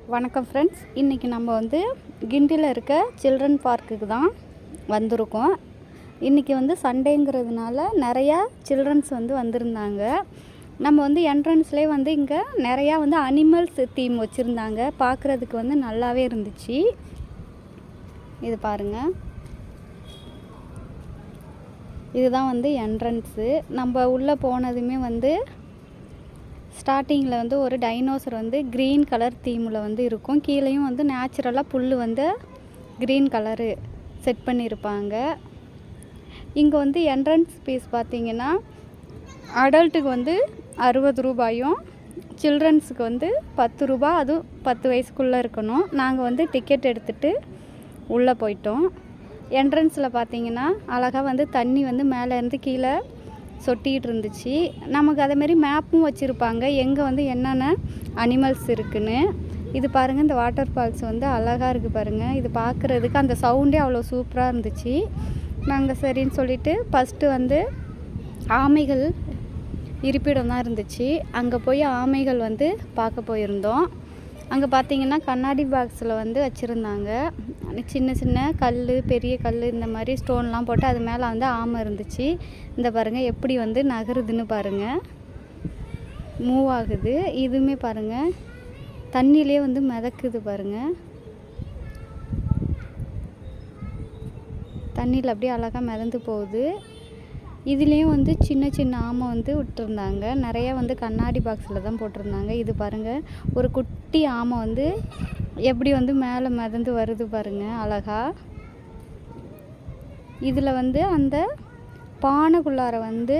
வணக்கம் ஃப்ரெண்ட்ஸ், இன்றைக்கி நம்ம வந்து கிண்டியில் இருக்க சில்ட்ரன் பார்க்குக்கு தான் வந்திருக்கோம். இன்றைக்கி வந்து சண்டேங்கிறதுனால நிறையா சில்ட்ரன்ஸ் வந்து வந்திருந்தாங்க. நம்ம வந்து என்ட்ரன்ஸ்லேயே வந்து இங்கே நிறையா வந்து அனிமல்ஸ் தீம் வச்சுருந்தாங்க. பார்க்குறதுக்கு வந்து நல்லாவே இருந்துச்சு. இது பாருங்கள், இதுதான் வந்து என்ட்ரன்ஸு. நம்ம உள்ளே போனதுமே வந்து ஸ்டார்டிங்கில் வந்து ஒரு டைனோசர் வந்து க்ரீன் கலர் தீமில் வந்து இருக்கும். கீழேயும் வந்து நேச்சுரலாக புல் வந்து க்ரீன் கலரு செட் பண்ணியிருப்பாங்க. இங்கே வந்து என்ட்ரன்ஸ் ஃபீஸ் பார்த்திங்கன்னா அடல்ட்டுக்கு வந்து 60 ரூபாயும், சில்ட்ரன்ஸுக்கு வந்து 10 ரூபா. அதுவும் 10 வயசுக்குள்ளே இருக்கணும். நாங்கள் வந்து டிக்கெட் எடுத்துகிட்டு உள்ளே போயிட்டோம். என்ட்ரன்ஸில் பார்த்திங்கன்னா அழகாக வந்து தண்ணி வந்து மேலேருந்து கீழே சொட்டிகிட்டு இருந்துச்சு. நமக்கு அதேமாரி மேப்பும் வச்சுருப்பாங்க, எங்கே வந்து என்னென்ன அனிமல்ஸ் இருக்குன்னு. இது பாருங்கள், இந்த வாட்டர் ஃபால்ஸ் வந்து அழகாக இருக்குது பாருங்கள். இது பார்க்குறதுக்கு அந்த சவுண்டே அவ்வளோ சூப்பராக இருந்துச்சு. நாங்கள் சரின்னு சொல்லிவிட்டு ஃபஸ்ட்டு வந்து ஆமைகள் இருப்பிடம் தான் இருந்துச்சு. அங்கே போய் ஆமைகள் வந்து பார்க்க போயிருந்தோம். அங்கே பார்த்திங்கன்னா கண்ணாடி பாக்ஸில் வந்து வச்சுருந்தாங்க. சின்ன சின்ன கல், பெரிய கல், இந்த மாதிரி ஸ்டோன்லாம் போட்டு அது மேலே வந்து ஆமை இருந்துச்சு. இந்த பாருங்கள் எப்படி வந்து நகருதுன்னு பாருங்கள், மூவ் ஆகுது. இதுவுமே பாருங்கள் தண்ணியிலே வந்து மிதக்குது பாருங்கள். தண்ணியில் அப்படியே அழகாக மிதந்து போகுது. இதுலேயும் வந்து சின்ன சின்ன ஆமை வந்து விட்டுருந்தாங்க. நிறையா வந்து கண்ணாடி பாக்ஸில் தான் போட்டிருந்தாங்க. இது பாருங்கள், ஒரு குட்டி ஆமை வந்து எப்படி வந்து மேலே மிதந்து வருது பாருங்கள் அழகா. இதில் வந்து அந்த பானைக்குள்ளார வந்து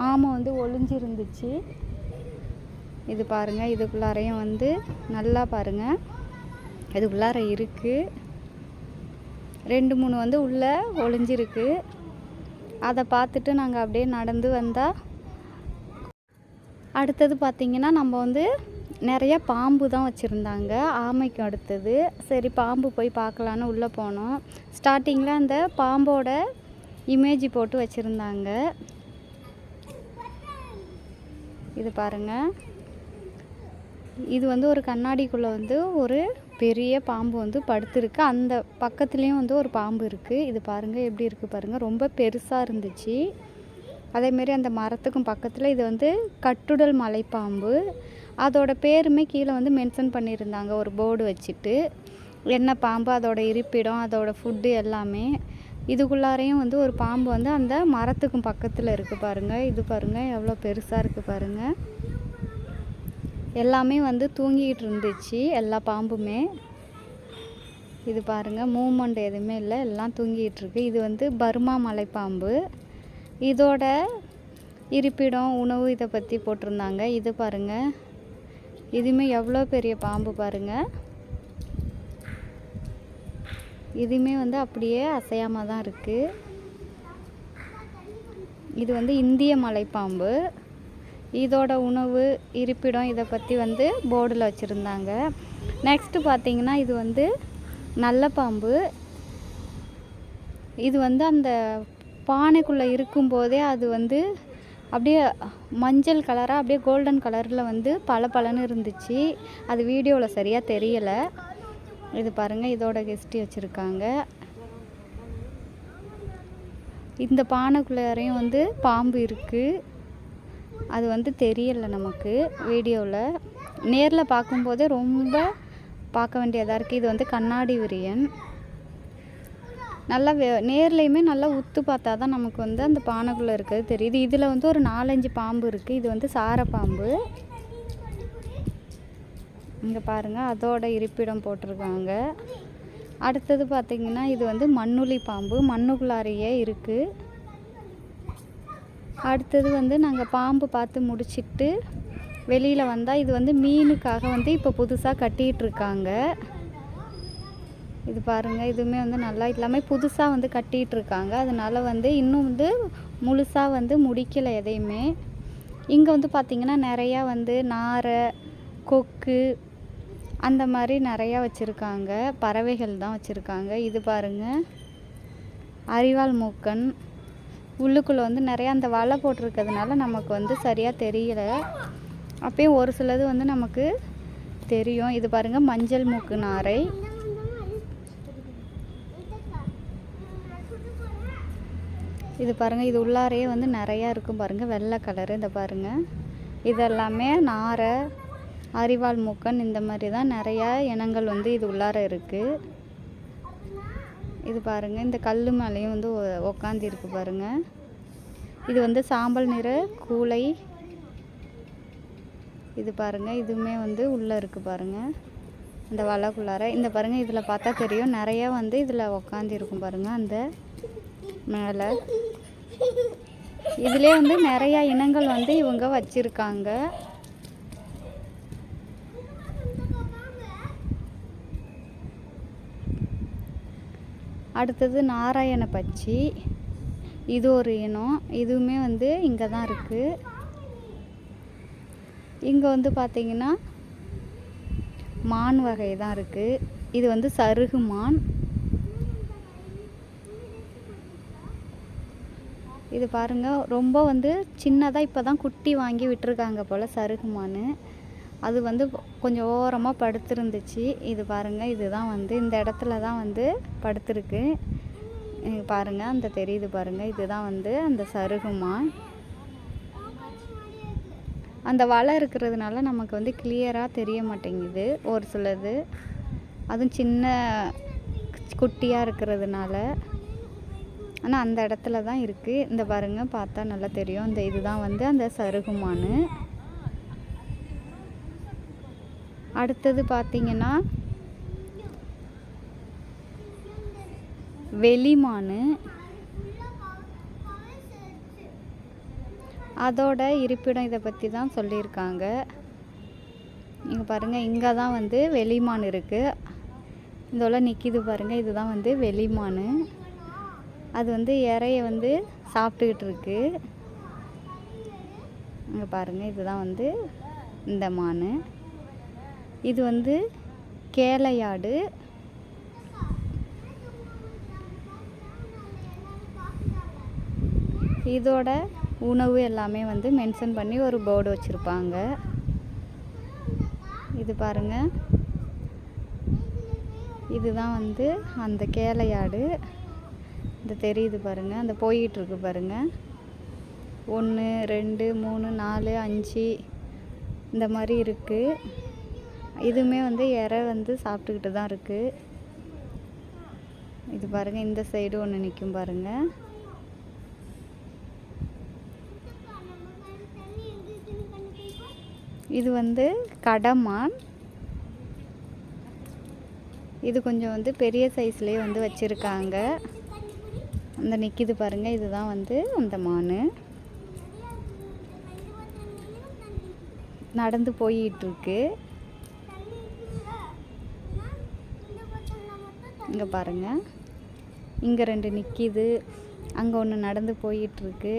ஆமை வந்து ஒளிஞ்சிருந்துச்சு. இது பாருங்கள், இதுக்குள்ளாரையும் வந்து நல்லா பாருங்கள், இதுக்குள்ளார இருக்குது. 2-3 வந்து உள்ளே ஒளிஞ்சிருக்கு. அதை பார்த்துட்டு நாங்கள் அப்படியே நடந்து வந்தால், அடுத்தது பார்த்திங்கன்னா நம்ம வந்து நிறையா பாம்பு தான் வச்சுருந்தாங்க ஆமைக்கு அடுத்தது. சரி, பாம்பு போய் பார்க்கலான்னு உள்ளே போனோம். ஸ்டார்டிங்கில் அந்த பாம்போட இமேஜ் போட்டு வச்சுருந்தாங்க. இது பாருங்கள், இது வந்து ஒரு கண்ணாடிக்குள்ளே வந்து ஒரு பெரிய பாம்பு வந்து படுத்துருக்கு. அந்த பக்கத்துலேயும் வந்து ஒரு பாம்பு இருக்குது. இது பாருங்கள் எப்படி இருக்குது பாருங்கள், ரொம்ப பெருசாக இருந்துச்சு. அதேமாரி அந்த மரத்துக்கும் பக்கத்தில் இது வந்து கட்டுடல் மலைப்பாம்பு. அதோட பேருமே கீழே வந்து மென்ஷன் பண்ணியிருந்தாங்க ஒரு போர்டு வச்சுட்டு, என்ன பாம்பு, அதோட இருப்பிடம், அதோட ஃபுட்டு எல்லாமே. இதுக்குள்ளாரையும் வந்து ஒரு பாம்பு வந்து அந்த மரத்துக்கும் பக்கத்தில் இருக்குது பாருங்கள். இது பாருங்கள் எவ்வளோ பெருசாக இருக்குது பாருங்கள். எல்லாமே வந்து தூங்கிக்கிட்டு இருந்துச்சு, எல்லா பாம்புமே. இது பாருங்கள், மூமெண்ட் எதுவுமே இல்லை, எல்லாம் தூங்கிக்கிட்டு இருக்கு. இது வந்து பர்மா மலைப்பாம்பு. இதோட இருப்பிடம், உணவு இதை பற்றி போட்டிருந்தாங்க. இது பாருங்கள், இதுவுமே எவ்வளோ பெரிய பாம்பு பாருங்கள். இதுவுமே வந்து அப்படியே அசையாமல் தான் இருக்குது. இது வந்து இந்திய மலைப்பாம்பு. இதோட உணவு, இருப்பிடம் இதை பற்றி வந்து போர்டில் வச்சுருந்தாங்க. நெக்ஸ்ட்டு பார்த்திங்கன்னா இது வந்து நல்ல பாம்பு. இது வந்து அந்த பானைக்குள்ளே இருக்கும்போதே அது வந்து அப்படியே மஞ்சள் கலராக அப்படியே கோல்டன் கலரில் வந்து பளபளன்னு இருந்துச்சு. அது வீடியோவில் சரியாக தெரியலை. இது பாருங்கள், இதோட ஹிஸ்ட்ரி வச்சுருக்காங்க. இந்த பானைக்குள்ளாரையும் வந்து பாம்பு இருக்குது. அது வந்து தெரியலை நமக்கு வீடியோவில். நேரில் பார்க்கும்போதே ரொம்ப பார்க்க வேண்டியதாக இருக்குது. இது வந்து கண்ணாடி விரியன். நல்லா நேர்லேயுமே நல்லா உத்து பார்த்தா தான் நமக்கு வந்து அந்த பானைக்குள்ளே இருக்கிறது தெரியுது. இதில் வந்து ஒரு 4-5 பாம்பு இருக்குது. இது வந்து சார பாம்பு. இங்கே பாருங்கள், அதோட இருப்பிடம் போட்டிருக்காங்க. அடுத்தது பார்த்திங்கன்னா இது வந்து மண்ணுளி பாம்பு, மண்ணுக்குள்ளாரையே இருக்குது. அடுத்தது வந்து நாங்கள் பாம்பு பார்த்து முடிச்சிட்டு வெளியில் வந்தால், இது வந்து மீனுக்காக வந்து இப்போ புதுசாக கட்டிகிட்ருக்காங்க. இது பாருங்கள், இதுவுமே வந்து நல்லா எல்லாமே புதுசாக வந்து கட்டிகிட்ருக்காங்க. அதனால் வந்து இன்னும் வந்து முழுசாக வந்து முடிக்கலை எதையுமே. இங்கே வந்து பார்த்திங்கன்னா நிறையா வந்து நாரை, கொக்கு அந்த மாதிரி நிறையா வச்சுருக்காங்க. பறவைகள் தான் வச்சுருக்காங்க. இது பாருங்கள், அரிவாள் மூக்கன். உள்ளுக்குள்ளே வந்து நிறையா அந்த வலை போட்டிருக்கிறதுனால நமக்கு வந்து சரியாக தெரியலை. அப்பயும் ஒரு சிலது வந்து நமக்கு தெரியும். இது பாருங்கள் மஞ்சள் மூக்கு நாரை. இது பாருங்கள், இது உள்ளாரையே வந்து நிறையா இருக்கும் பாருங்கள், வெள்ளை கலரு. இந்த பாருங்கள், இதெல்லாமே நாரை, அரிவாள் மூக்கன், இந்த மாதிரி தான் நிறையா இனங்கள் வந்து இது உள்ளார இருக்குது. இது பாருங்கள், இந்த கல் மேலேயும் வந்து உக்காந்துருக்கு பாருங்கள். இது வந்து சாம்பல் நிற கூளை. இது பாருங்கள், இதுவுமே வந்து உள்ளே இருக்குது பாருங்கள், இந்த வலைக்குள்ளார. இந்த பாருங்கள், இதில் பார்த்தா தெரியும் நிறையா வந்து இதில் உக்காந்துருக்கும் பாருங்கள். அந்த மேலே இதிலே வந்து நிறையா இனங்கள் வந்து இவங்க வச்சுருக்காங்க. அடுத்தது நாராயண பச்சி. இது ஒரு இனம். இதுவுமே வந்து இங்கே தான் இருக்குது. இங்கே வந்து பார்த்திங்கன்னா மான் வகை தான் இருக்குது. இது வந்து சருகு மான். இது பாருங்கள், ரொம்ப வந்து சின்னதாக இப்போ தான் குட்டி வாங்கி விட்டுருக்காங்க போல் சருகு மான். அது வந்து கொஞ்சம் ஓரமாக படுத்துருந்துச்சு. இது பாருங்கள், இதுதான் வந்து இந்த இடத்துல தான் வந்து படுத்துருக்கு பாருங்கள். அந்த தெரியுது பாருங்கள், இதுதான் வந்து அந்த சருகு மான். அந்த வலை இருக்கிறதுனால நமக்கு வந்து கிளியராக தெரிய மாட்டேங்குது ஒரு சிலது, அதுவும் சின்ன குட்டியாக இருக்கிறதுனால. ஆனால் அந்த இடத்துல தான் இருக்குது. இந்த பாருங்கள், பார்த்தா நல்லா தெரியும். இந்த இதுதான் வந்து அந்த சருகு மான். அடுத்தது பார்த்திங்கன்னா வெளிமான். அதோட இருப்பிடம் இதை பற்றி தான் சொல்லியிருக்காங்க. இங்கே பாருங்கள், இங்கே தான் வந்து வெளிமான் இருக்குது. இதோட நிற்கிது பாருங்கள், இதுதான் வந்து வெளிமான். அது வந்து இறைய வந்து சாப்பிட்டுக்கிட்டு இருக்கு. இங்கே பாருங்கள், இதுதான் வந்து இந்த மான். இது வந்து கேளையாடு. இதோட உணவு எல்லாமே வந்து மென்ஷன் பண்ணி ஒரு போர்டு வச்சுருப்பாங்க. இது பாருங்கள், இதுதான் வந்து அந்த கேளையாடு. இந்த தெரியுது பாருங்கள், அந்த போயிட்டுருக்கு பாருங்கள். 1 2 3 4 5 இந்த மாதிரி இருக்குது. இதுவுமே வந்து இறை வந்து சாப்பிட்டுக்கிட்டு தான் இருக்குது. இது பாருங்கள், இந்த சைடு ஒன்று நிற்கும் பாருங்கள். இது வந்து கடமான். இது கொஞ்சம் வந்து பெரிய சைஸ்லேயே வந்து வச்சுருக்காங்க. அந்த நிற்கிது பாருங்கள், இதுதான் வந்து அந்த மான். நடந்து போயிட்டுருக்கு. இங்கே பாருங்கள், இங்கே 2 நிற்கிது, அங்கே ஒன்று நடந்து போயிட்டுருக்கு.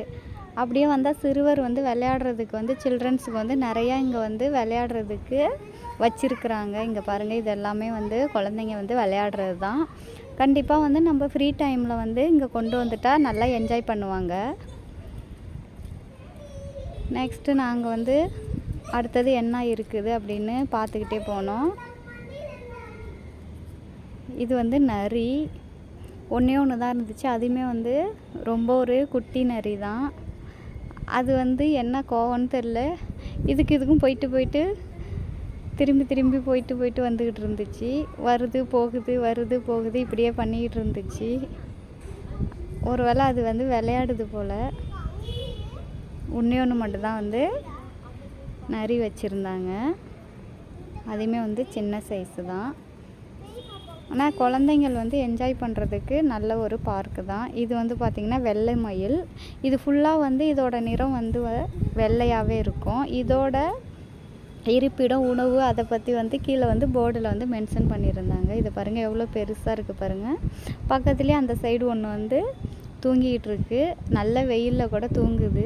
அப்படியே வந்தால் சிறுவர் வந்து விளையாடுறதுக்கு வந்து சில்ட்ரன்ஸுக்கு வந்து நிறையா இங்கே வந்து விளையாடுறதுக்கு வச்சுருக்குறாங்க. இங்கே பாருங்கள், இது எல்லாமே வந்து குழந்தைங்க வந்து விளையாடுறது தான். கண்டிப்பாக வந்து நம்ம ஃப்ரீ டைமில் வந்து இங்கே கொண்டு வந்துட்டால் நல்லா என்ஜாய் பண்ணுவாங்க. நெக்ஸ்ட்டு நாங்கள் வந்து அடுத்தது என்ன இருக்குது அப்படின்னு பார்த்துக்கிட்டே போனோம். இது வந்து நரி. ஒன்றே ஒன்று தான் இருந்துச்சு. அதுவுமே வந்து ரொம்ப ஒரு குட்டி நரி தான். அது வந்து என்ன கோவம்னு தெரில, இதுக்கும் போயிட்டு திரும்பி போயிட்டு வந்துக்கிட்டு இருந்துச்சு. வருது போகுது இப்படியே பண்ணிக்கிட்டு இருந்துச்சு. ஒரு வேளை அது வந்து விளையாடுது போல். ஒன்று மட்டும்தான் வந்து நரி வச்சுருந்தாங்க. அதுவுமே வந்து சின்ன சைஸு தான். ஆனால் குழந்தைங்கள் வந்து என்ஜாய் பண்ணுறதுக்கு நல்ல ஒரு பார்க்கு தான். இது வந்து பார்த்திங்கன்னா வெள்ளை மயில். இது ஃபுல்லாக வந்து இதோட நிறம் வந்து வெள்ளையாகவே இருக்கும். இதோட இருப்பிடம், உணவு அதை பற்றி வந்து கீழே வந்து போர்டில் வந்து மென்ஷன் பண்ணியிருந்தாங்க. இதை பாருங்கள், எவ்வளோ பெருசாக இருக்குது பாருங்கள். பக்கத்துலேயே அந்த சைடு ஒன்று வந்து தூங்கிக்கிட்டு இருக்கு. நல்ல வெயிலில் கூட தூங்குது.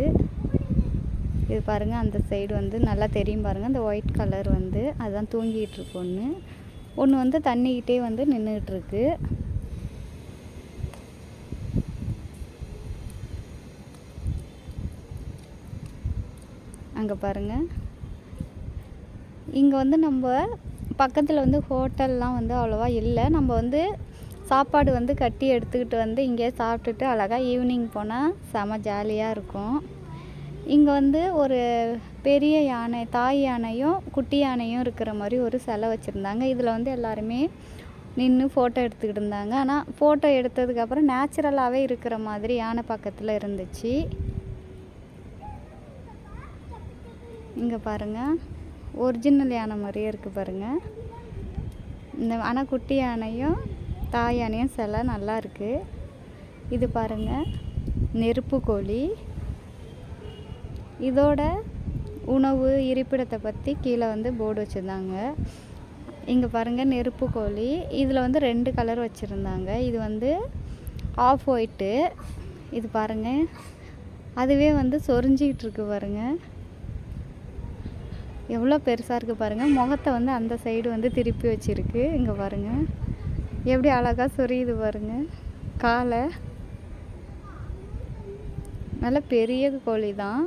இது பாருங்கள், அந்த சைடு வந்து நல்லா தெரியும் பாருங்கள். அந்த ஒயிட் கலர் வந்து அதுதான் தூங்கிக்கிட்டு இருக்கு. ஒன்று வந்து தண்ணிக்கிட்டே வந்து நின்றுக்கிட்டுருக்கு. அங்கே பாருங்கள், இங்கே வந்து நம்ம பக்கத்தில் வந்து ஹோட்டல்லாம் வந்து அவ்வளோவா இல்லை. நம்ம வந்து சாப்பாடு வந்து கட்டி எடுத்துக்கிட்டு வந்து இங்கே சாப்பிட்டுட்டு அழகாக ஈவினிங் போனால் செம ஜாலியாக இருக்கும். இங்கே வந்து ஒரு பெரிய யானை, தாய் யானையும் குட்டி யானையும் இருக்கிற மாதிரி ஒரு சிலை வச்சுருந்தாங்க. இதில் வந்து எல்லாருமே நின்று ஃபோட்டோ எடுத்துக்கிட்டு இருந்தாங்க. ஆனால் ஃபோட்டோ எடுத்ததுக்கப்புறம் நேச்சுரலாகவே இருக்கிற மாதிரி யானை பக்கத்தில் இருந்துச்சு. இங்கே பாருங்கள், ஒரிஜினல் யானை மாதிரியே இருக்குது பாருங்கள். ஆனால் குட்டி யானையும் தாய் யானையும் சிலை நல்லா இருக்குது. இது பாருங்கள், நெருப்பு கோழி. இதோட உணவு இருப்பிடத்தை பற்றி கீழே வந்து போர்டு வச்சுருந்தாங்க. இங்கே பாருங்கள், நெருப்பு கோழி. இதில் வந்து 2 கலர் வச்சுருந்தாங்க. இது வந்து ஆஃப் ஒயிட்டு. இது பாருங்கள், அதுவே வந்து சொரிஞ்சிக்கிட்டு இருக்கு பாருங்கள். எவ்வளோ பெருசாக இருக்குது பாருங்கள். முகத்தை வந்து அந்த சைடு வந்து திருப்பி வச்சுருக்கு. இங்கே பாருங்கள் எப்படி அழகாக சொரியுது பாருங்கள் காலை. நல்ல பெரிய கோழி தான்.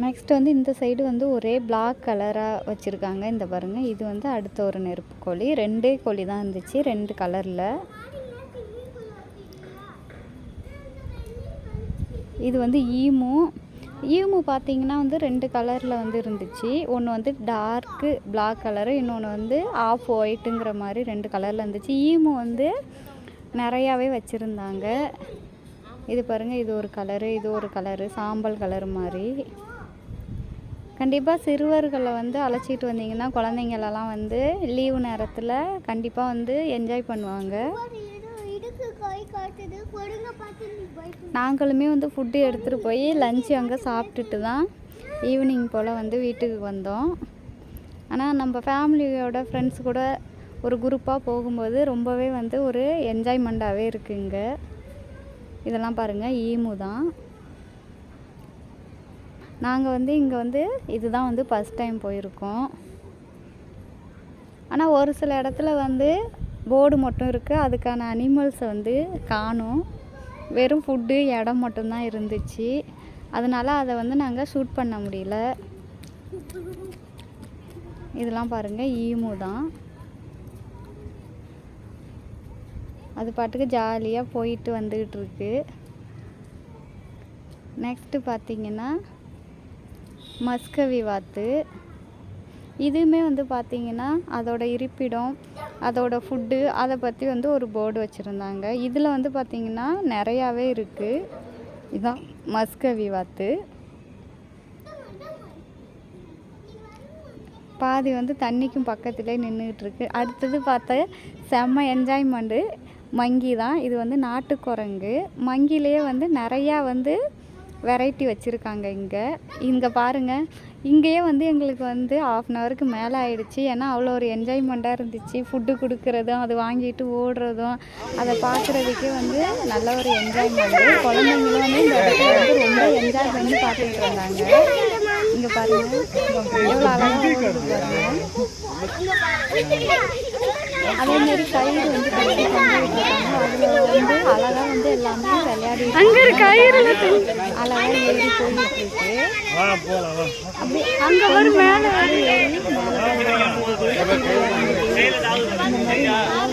நெக்ஸ்ட் வந்து இந்த சைடு வந்து ஒரே பிளாக் கலராக வச்சுருக்காங்க. இந்த பாருங்கள், இது வந்து அடுத்த ஒரு நெருப்பு கோழி. 2 கோழி தான் இருந்துச்சு, 2 கலரில். இது வந்து ஈமு பார்த்தீங்கன்னா வந்து 2 கலரில் வந்து இருந்துச்சு. ஒன்று வந்து டார்க்கு பிளாக் கலரு, இன்னொன்று வந்து ஆஃப் ஒயிட்டுங்கிற மாதிரி 2 கலரில் இருந்துச்சு. ஈமு வந்து நிறையாவே வச்சுருந்தாங்க. இது பாருங்கள், இது ஒரு கலரு, இது ஒரு கலரு, சாம்பல் கலர் மாதிரி. கண்டிப்பாக சிறுவர்களை வந்து அழைச்சிட்டு வந்தீங்கன்னா குழந்தைங்களெல்லாம் வந்து லீவு நேரத்தில் கண்டிப்பாக வந்து என்ஜாய் பண்ணுவாங்க. நாங்களுமே வந்து ஃபுட்டு எடுத்துகிட்டு போய் லஞ்சு அங்கே சாப்பிட்டுட்டு தான் ஈவினிங் போல் வந்து வீட்டுக்கு வந்தோம். ஆனால் நம்ம ஃபேமிலியோட ஃப்ரெண்ட்ஸ் கூட ஒரு குரூப்பாக போகும்போது ரொம்பவே வந்து ஒரு என்ஜாய்மெண்ட்டாகவே இருக்குங்க. இதெல்லாம் பாருங்கள், ஈமு தான். நாங்கள் வந்து இங்கே வந்து இதுதான் வந்து ஃபஸ்ட் டைம் போயிருக்கோம். ஆனால் ஒரு சில இடத்துல வந்து போர்டு மட்டும் இருக்குது, அதுக்கான அனிமல்ஸை வந்து காணும். வெறும் ஃபுட்டு இடம் மட்டும்தான் இருந்துச்சு. அதனால் அதை வந்து நாங்கள் ஷூட் பண்ண முடியல. இதெல்லாம் பாருங்கள், ஈமு தான். அது பாட்டுக்கு ஜாலியாக போயிட்டு வந்துக்கிட்டு இருக்கு. நெக்ஸ்ட்டு பார்த்திங்கன்னா மஸ்கவி வாத்து. இதுவுமே வந்து பார்த்திங்கன்னா அதோட இருப்பிடம், அதோட ஃபுட்டு, அதை பற்றி வந்து ஒரு போர்டு வச்சுருந்தாங்க. இதில் வந்து பார்த்திங்கன்னா நிறையாவே இருக்குது. இதுதான் மஸ்கவி வாத்து. பாதி வந்து தண்ணிக்கும் பக்கத்துலேயே நின்றுக்கிட்டு இருக்கு. அடுத்தது பார்த்தா செம்ம என்ஜாய்மெண்ட்டு மங்கி தான். இது வந்து நாட்டுக்குரங்கு. மங்கிலேயே வந்து நிறையா வந்து வெரைட்டி வச்சுருக்காங்க. இங்கே பாருங்கள், இங்கேயே வந்து எங்களுக்கு வந்து 1/2 அன் ஹவருக்கு மேலே ஆயிடுச்சு. ஏன்னா அவ்வளோ ஒரு என்ஜாய்மெண்ட்டாக இருந்துச்சு. ஃபுட்டு கொடுக்குறதும், அது வாங்கிட்டு ஓடுறதும், அதை பார்க்குறதுக்கே வந்து நல்ல ஒரு என்ஜாய்மெண்ட்டு. குழந்தைங்களும் வந்து இந்த இடத்துல வந்து ரொம்ப என்ஜாய் பண்ணி பார்த்துட்டு இருந்தாங்க. இங்கே பாருங்கள், எவ்வளோ அழகாக ஓடுது பாருங்கள். அதேமாரி கயிறு வந்து கட்டி பண்ணிட்டுருக்காங்க. அதில் வந்து அழகாக வந்து எல்லாமே விளையாடிட்டு அழகாக ஏறி போயிட்டுருக்கு. அப்படி அங்கே ஒரு மேலே இந்த மாதிரி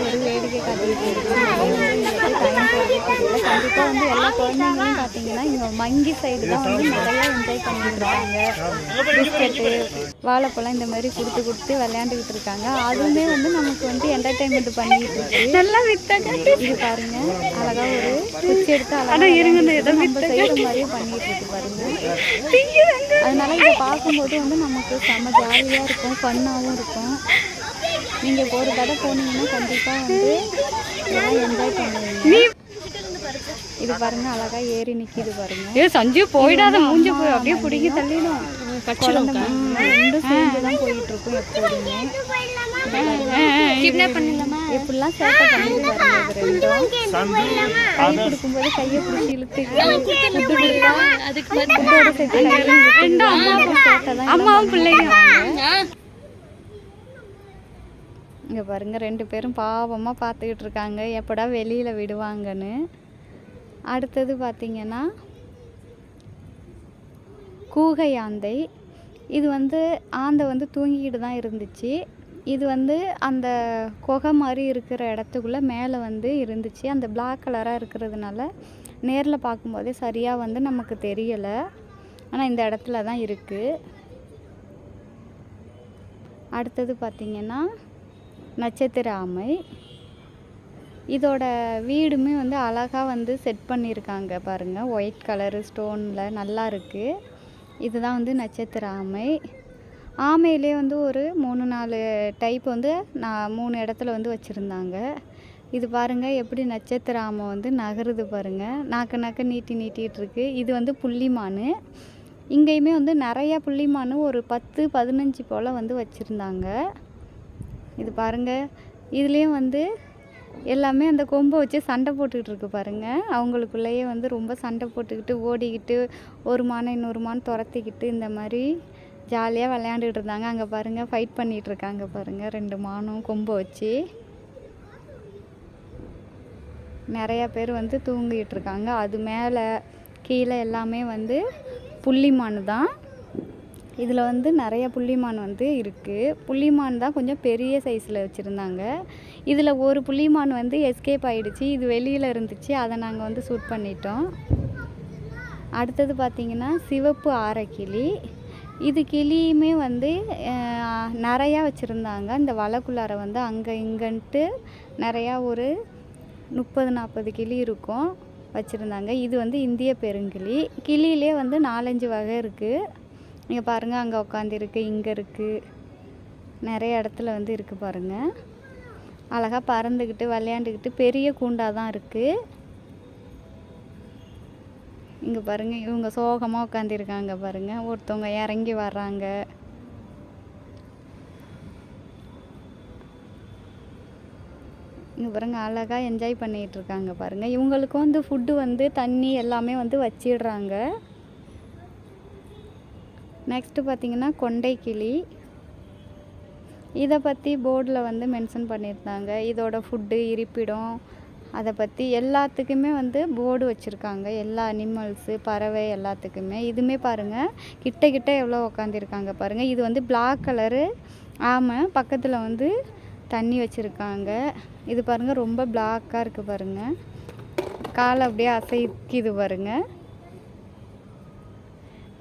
ஒரு வேடிக்கை காட்டிட்டு இருக்கு. டைம் போகிறது தெரியல. கண்டிப்பாக வந்து எல்லா குழந்தைங்களும் பார்த்தீங்கன்னா இங்கே மங்கி சைடு தான் வந்து நிறையா என்ஜாய் பண்ணிட்டு இருக்காங்க. பிஸ்கெட்டு, வாழைப்பழம் இந்த மாதிரி கொடுத்து விளையாண்டுக்கிட்டு இருக்காங்க. அதுவுமே வந்து நமக்கு வந்து என்டர்டைன்மெண்ட் பண்ணிட்டு இருக்கு. நல்லா இது பாருங்க, அழகா ஒரு குச்சி எடுத்து அழகா நம்ம செய்யற மாதிரியே பண்ணிட்டு இருக்கு பாருங்க. அதனால இதை பார்க்கும்போது வந்து நமக்கு செம்ம ஜாலியா இருக்கும், ஃபன்னாகவும் இருக்கும். நீங்க ஒரு தடவை போனீங்கன்னா கண்டிப்பா வந்து என்ஜாய் பண்ணுவீங்க. இது பாருங்க, அழகா ஏறி நிக்கிது பாருங்க. சஞ்சு போயிடாத, மூஞ்சி போய் அப்படியே பிடிங்கி தள்ளிடும். ரெண்டும் சேர்ந்துதான் போயிட்டு இருக்கும் எப்போதுமே. எப்படிலாம் சேட்டை பண்ணிட்டு பாருங்க. ரெண்டும் கை கொடுக்கும்போது கையை பிடிச்சி இழுத்து அம்மாவும் பிள்ளைங்க. இங்கே பாருங்க, 2 பேரும் பாவமாக பார்த்துக்கிட்டு இருக்காங்க, எப்படா வெளியில் விடுவாங்கன்னு. அடுத்தது பார்த்திங்கன்னா கூகை ஆந்தை. இது வந்து ஆந்தை வந்து தூங்கிக்கிட்டு தான் இருந்துச்சு. இது வந்து அந்த குகை மாதிரி இருக்கிற இடத்துக்குள்ளே மேலே வந்து இருந்துச்சு. அந்த பிளாக் கலராக இருக்கிறதுனால நேரில் பார்க்கும்போதே சரியாக வந்து நமக்கு தெரியலை. ஆனால் இந்த இடத்துல தான் இருக்குது. அடுத்தது பார்த்திங்கன்னா நட்சத்திர ஆமை. இதோட வீடுமே வந்து அழகாக வந்து செட் பண்ணியிருக்காங்க பாருங்கள். ஒயிட் கலரு ஸ்டோனில் நல்லா இருக்குது. இதுதான் வந்து நட்சத்திர ஆமை. ஆமையிலே வந்து ஒரு 3-4 டைப் வந்து நான் 3 இடத்துல வந்து வச்சுருந்தாங்க. இது பாருங்கள் எப்படி நட்சத்திர ஆமை வந்து நகருது பாருங்கள். நாக்க நீட்டிகிட்ருக்கு. இது வந்து புள்ளிமான். இங்கேயுமே வந்து நிறையா புள்ளிமான் ஒரு 10-15 போல் வந்து வச்சுருந்தாங்க. இது பாருங்கள். இதுலேயும் வந்து எல்லாமே அந்த கொம்பை வச்சு சண்டை போட்டுக்கிட்டு இருக்கு பாருங்கள். அவங்களுக்குள்ளேயே வந்து ரொம்ப சண்டை போட்டுக்கிட்டு ஓடிக்கிட்டு ஒரு மானை இன்னொரு மான் துரத்திக்கிட்டு இந்த மாதிரி ஜாலியாக விளையாண்டுக்கிட்டு இருந்தாங்க. அங்கே பாருங்கள் ஃபைட் பண்ணிகிட்ருக்காங்க பாருங்கள் 2 மானும் கொம்பை வச்சு. நிறையா பேர் வந்து தூங்கிட்டு இருக்காங்க. அது மேலே கீழே எல்லாமே வந்து புள்ளிமான் தான். இதில் வந்து நிறைய புள்ளிமான் வந்து இருக்குது. புள்ளிமான் தான் கொஞ்சம் பெரிய சைஸில் வச்சுருந்தாங்க. இதில் ஒரு புள்ளிமான் வந்து எஸ்கேப் ஆகிடுச்சு. இது வெளியில் இருந்துச்சு. அதை நாங்கள் வந்து ஷூட் பண்ணிட்டோம். அடுத்தது பார்த்திங்கன்னா சிவப்பு ஆரக்கிளி. இது கிளியுமே வந்து நிறையா வச்சுருந்தாங்க. இந்த வலைக்குள்ளார வந்து அங்கே இங்கன்ட்டு நிறையா ஒரு 30-40 கிளி இருக்கும் வச்சுருந்தாங்க. இது வந்து இந்திய பெருங்கிளி. கிளியிலே வந்து 4-5 வகை இருக்குது. இங்கே பாருங்கள், அங்கே உட்காந்துருக்கு, இங்கே இருக்குது, நிறைய இடத்துல வந்து இருக்குது பாருங்கள். அழகாக பறந்துக்கிட்டு விளையாண்டுக்கிட்டு பெரிய கூண்டாக தான் இருக்குது. இங்கே பாருங்கள், இவங்க சோகமாக உட்காந்துருக்காங்க பாருங்கள். ஒருத்தவங்க இறங்கி வர்றாங்க. இங்கே பாருங்கள், அழகாக என்ஜாய் பண்ணிகிட்டு இருக்காங்க பாருங்கள். இவங்களுக்கும் வந்து ஃபுட்டு வந்து தண்ணி எல்லாமே வந்து வச்சிடுறாங்க. நெக்ஸ்ட்டு பார்த்திங்கன்னா கொண்டைக்கிளி. இதை பற்றி போர்டில் வந்து மென்ஷன் பண்ணியிருந்தாங்க. இதோட ஃபுட்டு, இருப்பிடம், அதை பற்றி எல்லாத்துக்குமே வந்து போர்டு வச்சுருக்காங்க. எல்லா அனிமல்ஸு, பறவை எல்லாத்துக்குமே. இதுவுமே பாருங்கள் கிட்ட எவ்வளோ உக்காந்துருக்காங்க பாருங்கள். இது வந்து பிளாக் கலரு ஆமை. பக்கத்தில் வந்து தண்ணி வச்சுருக்காங்க. இது பாருங்கள் ரொம்ப பிளாக்காக இருக்குது பாருங்கள். காலை அப்படியே அசைக்குது பாருங்கள்.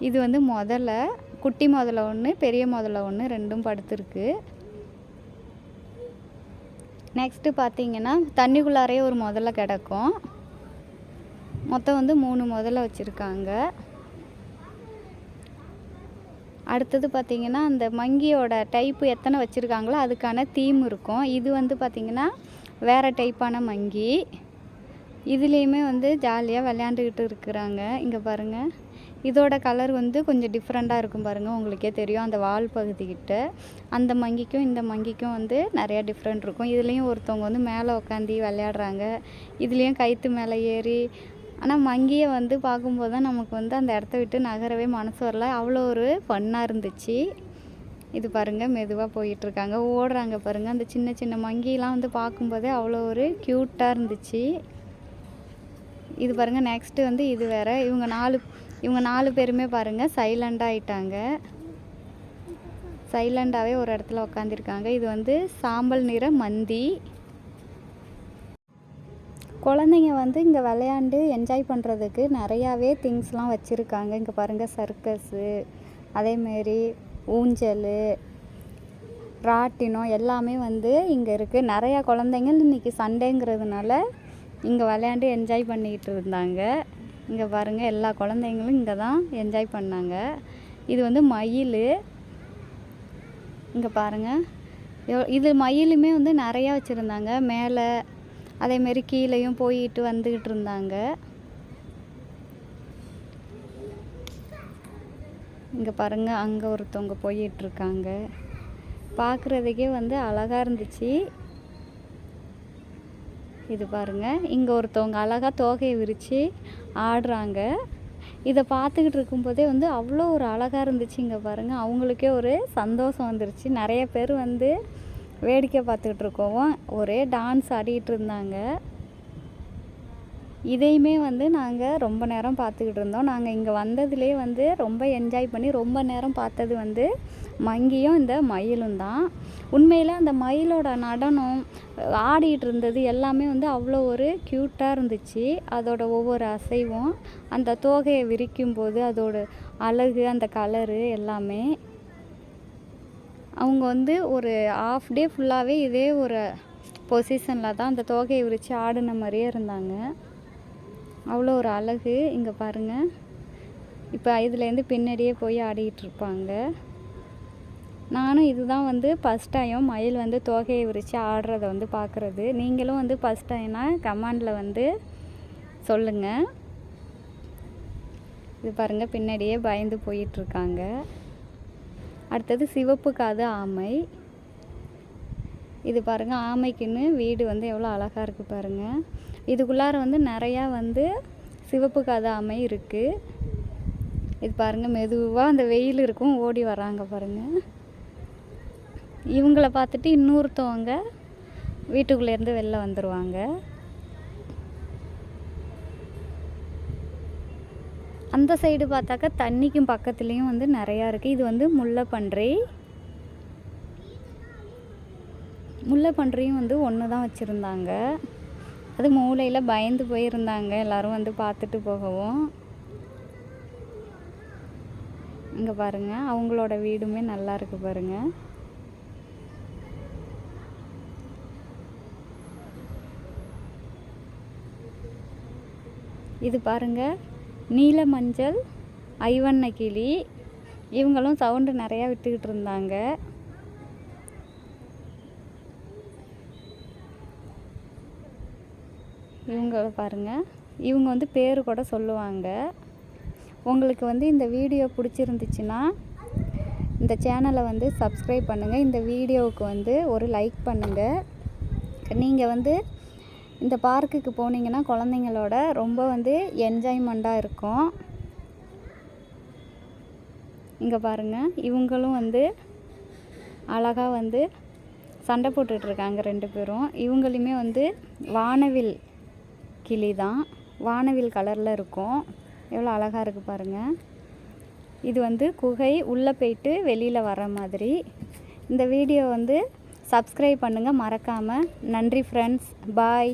இது வந்து முதல்ல குட்டி முதல்ல ஒன்று, பெரிய முதல்ல ஒன்று, 2ம் படுத்துருக்கு. நெக்ஸ்ட்டு பார்த்திங்கன்னா தண்ணிக்குள்ளாரே ஒரு முதல்ல கிடக்கும். மொத்தம் வந்து 3 முதல்ல வச்சுருக்காங்க. அடுத்தது பார்த்திங்கன்னா அந்த மங்கியோட டைப்பு எத்தனை வச்சுருக்காங்களோ அதுக்கான தீம் இருக்கும். இது வந்து பார்த்திங்கன்னா வேறு டைப்பான மங்கி. இதுலேயுமே வந்து ஜாலியாக விளையாண்டுக்கிட்டு இருக்கிறாங்க. இங்கே பாருங்கள், இதோட கலர் வந்து கொஞ்சம் டிஃப்ரெண்ட்டாக இருக்கும் பாருங்கள். உங்களுக்கே தெரியும் அந்த வால் பகுதிக்கிட்ட. அந்த மங்கிக்கும் இந்த மங்கிக்கும் வந்து நிறையா டிஃப்ரெண்ட் இருக்கும். இதுலேயும் ஒருத்தவங்க வந்து மேலே உட்காந்து விளையாடுறாங்க. இதுலேயும் கயிற்று மேலே ஏறி. ஆனால் மங்கியை வந்து பார்க்கும்போது தான் நமக்கு வந்து அந்த இடத்த விட்டு நகரவே மனசு வரல. அவ்வளோ ஒரு ஃபன்னாக இருந்துச்சு. இது பாருங்கள் மெதுவாக போயிட்டுருக்காங்க, ஓடுறாங்க பாருங்கள். அந்த சின்ன சின்ன மங்கிலாம் வந்து பார்க்கும்போதே அவ்வளோ ஒரு க்யூட்டாக இருந்துச்சு. இது பாருங்கள் நெக்ஸ்ட்டு வந்து இது வேறு. இவங்க 4 பேருமே பாருங்கள் சைலண்டாக ஆயிட்டாங்க. சைலண்டாகவே ஒரு இடத்துல உட்காந்துருக்காங்க. இது வந்து சாம்பல் நிற மந்தி. குழந்தைங்க வந்து இங்கே விளையாண்டு என்ஜாய் பண்ணுறதுக்கு நிறையாவே திங்ஸ்லாம் வச்சுருக்காங்க. இங்கே பாருங்கள் சர்க்கஸு, அதேமாரி ஊஞ்சல், ராட்டினம் எல்லாமே வந்து இங்கே இருக்குது. நிறையா குழந்தைங்க இன்றைக்கி சண்டேங்கிறதுனால இங்கே விளையாண்டு என்ஜாய் பண்ணிக்கிட்டு இருந்தாங்க. இங்கே பாருங்கள் எல்லா குழந்தைங்களும் இங்கே தான் என்ஜாய் பண்ணாங்க. இது வந்து மயில். இங்கே பாருங்கள், இது மயிலுமே வந்து நிறையா வச்சுருந்தாங்க. மேலே அதேமாரி கீழேயும் போயிட்டு வந்துக்கிட்டு இருந்தாங்க. இங்கே பாருங்கள், அங்கே ஒருத்தவங்க போயிட்டுருக்காங்க. பார்க்குறதுக்கே வந்து அழகாக இருந்துச்சு. இது பாருங்கள், இங்கே ஒருத்தவங்க அழகாக தோகையை விரித்து ஆடுறாங்க. இதை பார்த்துக்கிட்டு இருக்கும்போதே வந்து அவ்வளோ ஒரு அழகாக இருந்துச்சு. இங்கே பாருங்கள், அவங்களுக்கே ஒரு சந்தோஷம் வந்துருச்சு. நிறைய பேர் வந்து வேடிக்கை பார்த்துக்கிட்டு இருக்கோம். ஒரே டான்ஸ் ஆடிக்கிட்டு இருந்தாங்க. இதையுமே வந்து நாங்கள் ரொம்ப நேரம் பார்த்துக்கிட்டு இருந்தோம். நாங்கள் இங்கே வந்ததுலேயே வந்து ரொம்ப என்ஜாய் பண்ணி ரொம்ப நேரம் பார்த்தது வந்து மங்கியும் இந்த மயிலும் தான். உண்மையில் அந்த மயிலோட நடனம் ஆடிட்டு இருந்தது எல்லாமே வந்து அவ்வளோ ஒரு க்யூட்டாக இருந்துச்சு. அதோட ஒவ்வொரு அசைவும், அந்த தோகையை விரிக்கும் போது அதோட அழகு, அந்த கலரு எல்லாமே. அவங்க வந்து ஒரு ஆஃப் டே ஃபுல்லாகவே இதே ஒரு பொசிஷனில் தான் அந்த தோகையை விரித்து ஆடின மாதிரியே இருந்தாங்க. அவ்வளோ ஒரு அழகு. இங்கே பாருங்கள், இப்போ இதுலேருந்து பின்னாடியே போய் ஆடிகிட்ருப்பாங்க. நானும் இதுதான் வந்து ஃபஸ்ட் டைம் மயில் வந்து தோகையை விரித்து ஆடுறத வந்து பார்க்குறது. நீங்களும் வந்து ஃபஸ்ட் டைம்னா கமெண்டில் வந்து சொல்லுங்கள். இது பாருங்கள், பின்னாடியே பயந்து போயிட்டுருக்காங்க. அடுத்தது சிவப்பு காது ஆமை. இது பாருங்கள், ஆமைக்குன்னு வீடு வந்து எவ்வளோ அழகாக இருக்குது பாருங்கள். இதுக்குள்ளார வந்து நிறையா வந்து சிவப்பு காது ஆமை இருக்குது. இது பாருங்கள், மெதுவாக அந்த வெயில் இருக்கும் ஓடி வராங்க பாருங்கள். இவங்கள பார்த்துட்டு இன்னொருத்தவங்க வீட்டுக்குள்ளேருந்து வெளில வந்துடுவாங்க. அந்த சைடு பார்த்தாக்கா தண்ணிக்கும் பக்கத்துலேயும் வந்து நிறையா இருக்குது. இது வந்து முல்லைப்பன்றி. முல்லைப்பன்றியும் வந்து ஒன்று தான் வச்சுருந்தாங்க. அது மூளையில் பயந்து போயிருந்தாங்க எல்லோரும் வந்து பார்த்துட்டு போகவும். இங்கே பாருங்கள், அவங்களோட வீடுமே நல்லா இருக்குது பாருங்கள். இது பாருங்கள், நீல மஞ்சள் ஐவண்ண கிளி. இவங்களும் சவுண்டு நிறையா விட்டுக்கிட்டு இருந்தாங்க. இவங்க பாருங்கள், இவங்க வந்து பேர் கூட சொல்லுவாங்க. உங்களுக்கு வந்து இந்த வீடியோ பிடிச்சிருந்துச்சுன்னா இந்த சேனலை வந்து சப்ஸ்கிரைப் பண்ணுங்கள். இந்த வீடியோவுக்கு வந்து ஒரு லைக் பண்ணுங்கள். நீங்கள் வந்து இந்த பார்க்குக்கு போனீங்கன்னா குழந்தைங்களோட ரொம்ப வந்து என்ஜாய்மெண்ட்டாக இருக்கும். இங்கே பாருங்கள், இவங்களும் வந்து அழகாக வந்து சண்டை போட்டுட்ருக்காங்க 2 பேரும். இவங்களுமே வந்து வானவில் கிளி தான். வானவில் கலரில் இருக்கும். எவ்வளோ அழகாக இருக்குது பாருங்கள். இது வந்து குகை, உள்ளே போயிட்டு வெளியில் வர மாதிரி. இந்த வீடியோ வந்து சப்ஸ்கிரைப் பண்ணுங்கள் மறக்காமல். நன்றி ஃப்ரெண்ட்ஸ், பாய்.